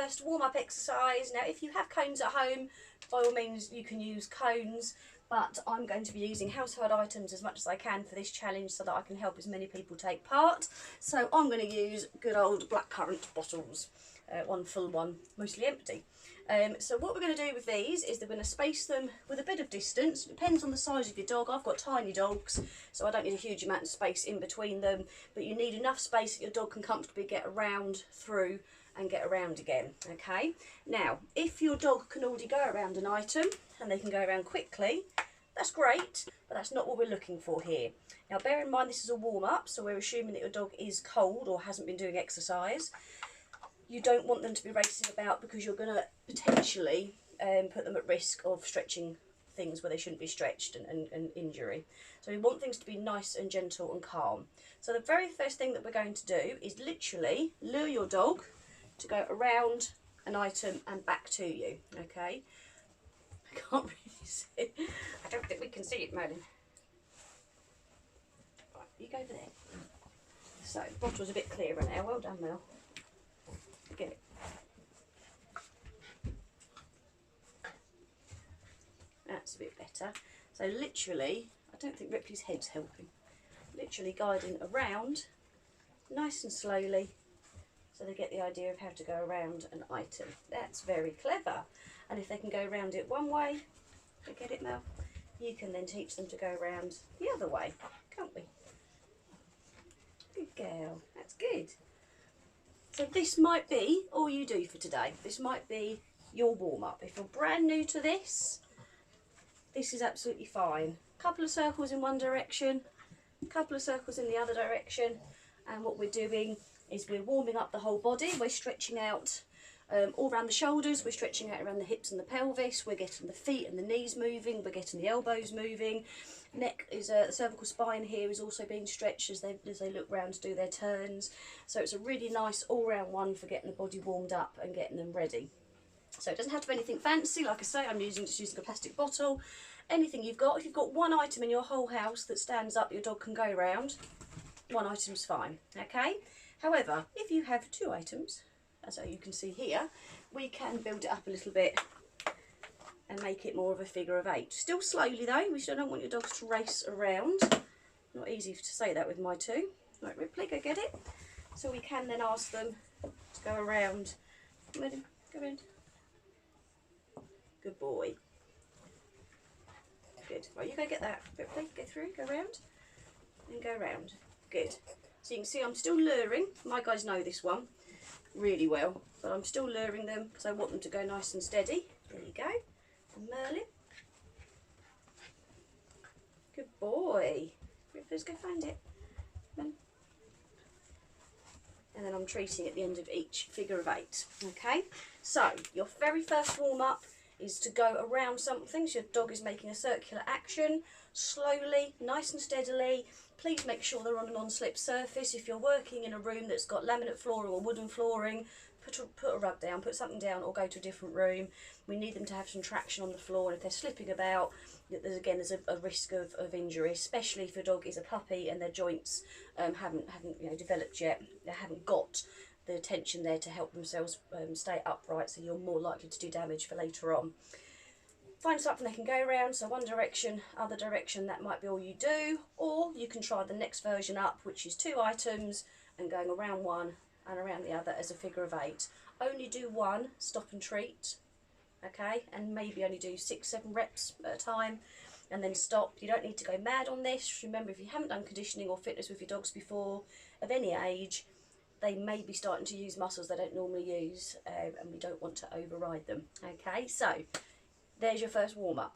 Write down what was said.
first warm-up exercise. Now if you have cones at home, by all means you can use cones, but I'm going to be using household items as much as I can for this challenge so that I can help as many people take part. So I'm going to use good old blackcurrant bottles, one full, one mostly empty. So what we're going to do with these is that we're going to space them with a bit of distance. It depends on the size of your dog. I've got tiny dogs, so I don't need a huge amount of space in between them, but you need enough space that your dog can comfortably get around, through and get around again. Okay, now if your dog can already go around an item and they can go around quickly, that's great, but that's not what we're looking for here. Now bear in mind this is a warm-up, so we're assuming that your dog is cold or hasn't been doing exercise. You don't want them to be racing about because you're going to potentially put them at risk of stretching things where they shouldn't be stretched and injury. So we want things to be nice and gentle and calm. So the very first thing that we're going to do is literally lure your dog to go around an item and back to you, okay? I can't really see it. I don't think we can see it, Merlin. Right, you go over there. So the bottle's a bit clearer now. Well done, Mel. Get it. That's a bit better. So literally, I don't think Ripley's head's helping. Literally guiding around, nice and slowly, so they get the idea of how to go around an item. That's very clever. And if they can go around it one way, you get it, Mel? You can then teach them to go around the other way, can't we? Good girl. That's good. So this might be all you do for today. This might be your warm-up. If you're brand new to this, this is absolutely fine. A couple of circles in one direction, a couple of circles in the other direction, and what we're doing is we're warming up the whole body. We're stretching out all around the shoulders, we're stretching out around the hips and the pelvis, we're getting the feet and the knees moving, we're getting the elbows moving. Neck is the cervical spine here is also being stretched as they look round to do their turns. So it's a really nice all-round one for getting the body warmed up and getting them ready. So it doesn't have to be anything fancy. Like I say, I'm just using a plastic bottle. Anything you've got. If you've got one item in your whole house that stands up, your dog can go around, one item's fine, okay? However, if you have two items, as you can see here, we can build it up a little bit and make it more of a figure of 8. Still slowly though, we still don't want your dogs to race around. Not easy to say that with my two. Right, Ripley, go get it. So we can then ask them to go around. Go around. Good boy. Good. Right, you go get that, Ripley. Go through, go round, and go round. Good. So you can see I'm still luring. My guys know this one really well, but I'm still luring them because I want them to go nice and steady. There you go. And Merlin. Good boy. Let's go find it. And then I'm treating at the end of each figure of 8. Okay, so your very first warm-up is to go around something. So your dog is making a circular action, slowly, nice and steadily. Please make sure they're on a non-slip surface. If you're working in a room that's got laminate flooring or wooden flooring, put a rug down, put something down, or go to a different room. We need them to have some traction on the floor, and if they're slipping about, there's a risk of injury, especially if your dog is a puppy and their joints haven't developed yet. They haven't got the tension there to help themselves stay upright, so you're more likely to do damage for later on. Find something they can go around, so one direction, other direction, that might be all you do, or you can try the next version up, which is 2 items and going around one and around the other as a figure of 8. Only do one, stop and treat, okay, and maybe only do 6-7 reps at a time and then stop. You don't need to go mad on this. Remember, if you haven't done conditioning or fitness with your dogs before, of any age, they may be starting to use muscles they don't normally use, and we don't want to override them. Okay, so there's your first warm-up.